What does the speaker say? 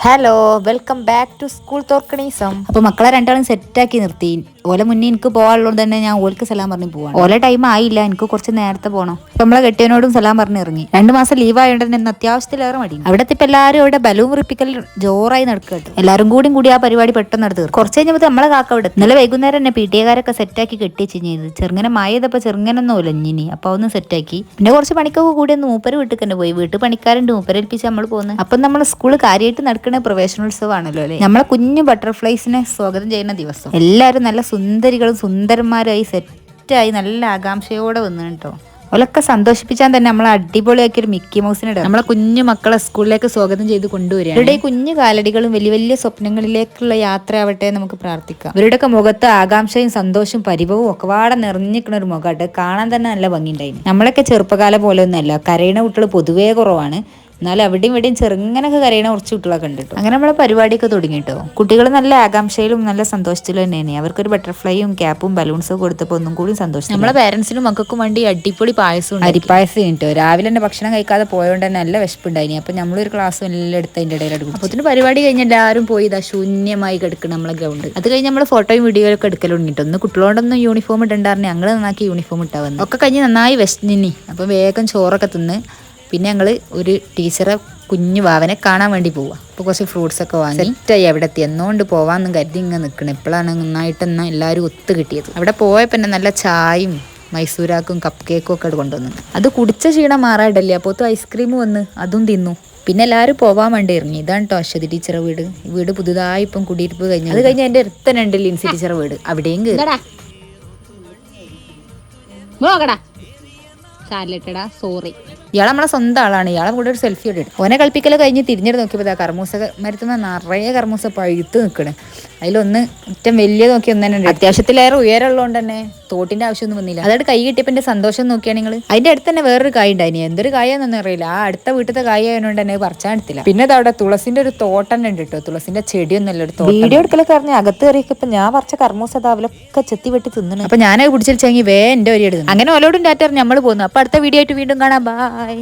Hello, welcome back to school തോർക്കണീസം. അപ്പോൾ മക്കളെ രണ്ടാളും സെറ്റാക്കി നിർത്തി. ഓലെ മുന്നേ എനിക്ക് പോകാനുള്ളത് തന്നെ ഞാൻ ഓൾക്ക് സലാം പറഞ്ഞ് പോവാണ്. ഓലെ ടൈം ആയില്ല, എനിക്ക് കുറച്ച് നേരത്തെ പോകണം. അപ്പം നമ്മളെ കെട്ടിയനോടും സലാം പറഞ്ഞ് ഇറങ്ങി. 2 മാസം ലീവ് ആയതുകൊണ്ട് തന്നെ അത്യാവശ്യത്തിലേറെ മടി. അവിടത്തെ ഇപ്പം എല്ലാവരും അവിടെ ബലൂൺ റിപ്പിക്കൽ ജോറായി നടക്കട്ടെ. എല്ലാവരും കൂടി ആ പരിപാടി പെട്ടെന്ന് നടത്ത് തീർക്കും. കുറച്ച് കഴിഞ്ഞപ്പോൾ നമ്മളെ കാക്ക അവിടെ ഇന്നലെ വൈകുന്നേരം തന്നെ PTA സെറ്റാക്കി കെട്ടിച്ച് ചെയ്ത് ചെറുങ്ങനെ മഴയതപ്പോൾ ചെറുങ്ങനൊന്നും ഒലഞ്ഞിനി. അപ്പോൾ ഒന്ന് സെറ്റാക്കി. പിന്നെ കുറച്ച് പണിക്കൊക്കെ കൂടി ഒന്ന് മൂപ്പര് വീട്ടിൽ തന്നെ പോയി. വീട്ടിൽ പണിക്കാരുണ്ട്, മൂപ്പരേൽപ്പിച്ച് നമ്മൾ പോകുന്നത്. അപ്പം നമ്മൾ സ്കൂൾ കാര്യമായിട്ട് നടക്കുന്ന പ്രവേശനോത്സവമാണല്ലോ അല്ലേ. നമ്മളെ കുഞ്ഞു ബട്ടർഫ്ലൈസിനെ സ്വാഗതം ചെയ്യുന്ന ദിവസം എല്ലാവരും നല്ല സുന്ദരികളും സുന്ദരന്മാരായി സെറ്റായി നല്ല ആകാംക്ഷയോടെ വന്നു കേട്ടോ. ഓലൊക്കെ സന്തോഷിപ്പിച്ചാൽ തന്നെ നമ്മളെ അടിപൊളിയാക്കി ഒരു മിക്കി മൗസിനെ നമ്മളെ കുഞ്ഞു മക്കളെ സ്കൂളിലേക്ക് സ്വാഗതം ചെയ്ത് കൊണ്ടുവരിക. ഇവരുടെ കുഞ്ഞു കാലടികളും വലിയ വലിയ സ്വപ്നങ്ങളിലേക്കുള്ള യാത്രയാവട്ടെ നമുക്ക് പ്രാർത്ഥിക്കാം. ഇവരുടെയൊക്കെ മുഖത്ത് ആകാംക്ഷയും സന്തോഷവും പരിഭവവും ഒക്കെ വാടെ നിറഞ്ഞിരിക്കുന്ന ഒരു മുഖമായിട്ട് കാണാൻ തന്നെ നല്ല ഭംഗിയുണ്ടായിരുന്നു. നമ്മളൊക്കെ ചെറുപ്പകാലം പോലെ ഒന്നുമല്ല, കരയണ കുട്ടികൾ പൊതുവേ കുറവാണ്. എന്നാലും അവിടെയും ഇവിടെയും ചെറുങ്ങനൊക്കെ കരയണ കുറച്ച് കുട്ടികളൊക്കെ ഉണ്ട് കേട്ടോ. അങ്ങനെ നമ്മളെ പരിപാടിയൊക്കെ തുടങ്ങി കേട്ടോ. കുട്ടികൾ നല്ല ആകാംക്ഷയിലും നല്ല സന്തോഷത്തിലും തന്നെയാണ്. അവർക്കൊരു ബട്ടർഫ്ലൈയും ക്യാപ്പും ബലൂൺസും കൊടുത്തപ്പോൾ ഒന്നും കൂടി സന്തോഷം. നമ്മളെ പേരൻസിനും മക്കൾക്കും വേണ്ടി അടിപൊളി പായസം അരിപ്പായസം കേട്ടോ. രാവിലെ തന്നെ ഭക്ഷണം കഴിക്കാതെ പോയതുകൊണ്ട് തന്നെ നല്ല വിശപ്പുണ്ടായിനി. അപ്പോൾ നമ്മളൊരു ക്ലാസ്സും എല്ലാം എടുത്ത് അതിൻ്റെ ഇടയിൽ എടുക്കും. അപ്പോൾ ഇതിന് പരിപാടി കഴിഞ്ഞ് എല്ലാവരും പോയി ഇതാ ശൂന്യമായി കിടക്കണം നമ്മളെ ഗ്രൗണ്ട്. അത് കഴിഞ്ഞ് നമ്മൾ ഫോട്ടോയും വീഡിയോയൊക്കെ എടുക്കൽ തുടങ്ങിയിട്ട് ഒന്ന് കുട്ടികളോടൊന്നും യൂണിഫോം ഇടണ്ടായിരുന്നു. ഞങ്ങൾ നന്നാക്കി യൂണിഫോം ഇട്ടാൽ വന്നു. ഒക്കെ കഴിഞ്ഞ് നന്നായി വിശന്നിനി. അപ്പോൾ വേഗം ചോറൊക്കെ തിന്ന് പിന്നെ ഞങ്ങൾ ഒരു ടീച്ചറെ കുഞ്ഞു വാവനെ കാണാൻ വേണ്ടി പോവുക. അപ്പോൾ കുറച്ച് ഫ്രൂട്ട്സൊക്കെ വാങ്ങി സെറ്റായി അവിടെ എത്തി. എന്നോണ്ട് പോവാമെന്നും കരുതി ഇങ്ങനെ നിൽക്കണം. ഇപ്പോഴാണ് നന്നായിട്ടെന്നാൽ എല്ലാവരും ഒത്തു കിട്ടിയത്. അവിടെ പോയപ്പോൾ തന്നെ നല്ല ചായയും മൈസൂരാക്കും കപ്പ് കേക്കും ഒക്കെ കൊണ്ടുവന്നു. അത് കുടിച്ച ക്ഷീണം മാറായിട്ടല്ലേ. അപ്പോൾ ഐസ്ക്രീം വന്ന് അതും തിന്നു. പിന്നെ എല്ലാവരും പോവാൻ വേണ്ടി ഇറങ്ങി. ഇതാണ് കേട്ടോ അശ്വതി ടീച്ചറെ വീട്. വീട് പുതുതായി ഇപ്പം കുടിയിരിപ്പ് കഴിഞ്ഞു. അത് കഴിഞ്ഞ് എൻ്റെ അടുത്ത് തന്നെ ഉണ്ട് ലിൻസി ടീച്ചറെ വീട്. അവിടെയും സോറി. ഇയാളെ നമ്മളെ സ്വന്തം ആളാണ്. ഇയാളെ കൂടെ ഒരു സെൽഫി എടുത്തു. ഓനെ കളിപ്പിക്കൽ കഴിഞ്ഞ് തിരിഞ്ഞിട്ട് നോക്കിയപ്പോൾ കർമൂസ മരത്തുന്ന നിറയെ കർമൂസ പഴുത്ത് നിൽക്കണ്. അതിലൊന്ന് ഏറ്റവും വലിയ നോക്കി ഒന്ന് തന്നെ ഉണ്ട്. അത്യാവശ്യത്തിലേറെ ഉയരമുള്ളതുകൊണ്ട് തന്നെ തോട്ടിന്റെ ആവശ്യമൊന്നും വന്നില്ല. അതോട് കൈ കിട്ടിയപ്പോൾ എൻ്റെ സന്തോഷം നോക്കിയാൽ നിങ്ങൾ. അതിന്റെ അടുത്ത് തന്നെ വേറൊരു കായ് ഉണ്ടായിനി. എന്തൊരു കായാന്നൊന്നും അറിയില്ല. ആ അടുത്ത വീട്ടിലത്തെ കായ് ആയതുകൊണ്ട് തന്നെ പറിച്ചാൻ എടുത്തില്ല. പിന്നെ അവിടെ തുളസിന്റെ ഒരു തോട്ടം തന്നെ ഉണ്ട് കേട്ടോ. തുളസിന്റെ ചെടിയൊന്നും അല്ല, ഒരു തോട്ടം. വീഡിയോ എടുക്കലൊക്കെ അറിഞ്ഞ് അകത്ത് കയറിയൊക്കെ ഇപ്പൊ ഞാൻ പറിച്ച കർമൂസ അവലൊക്കെ ചെത്തി വെട്ടി തിന്നണം. അപ്പൊ ഞാനത് പിടിച്ചിരിച്ചെങ്കിൽ എൻ്റെ ഒരു എടുത്തു. അങ്ങനെ ഓലോടും ഡാറ്റ നമ്മൾ പോകുന്നു. അപ്പൊ അടുത്ത വീഡിയോ ആയിട്ട് വീണ്ടും കാണാം. ബൈ.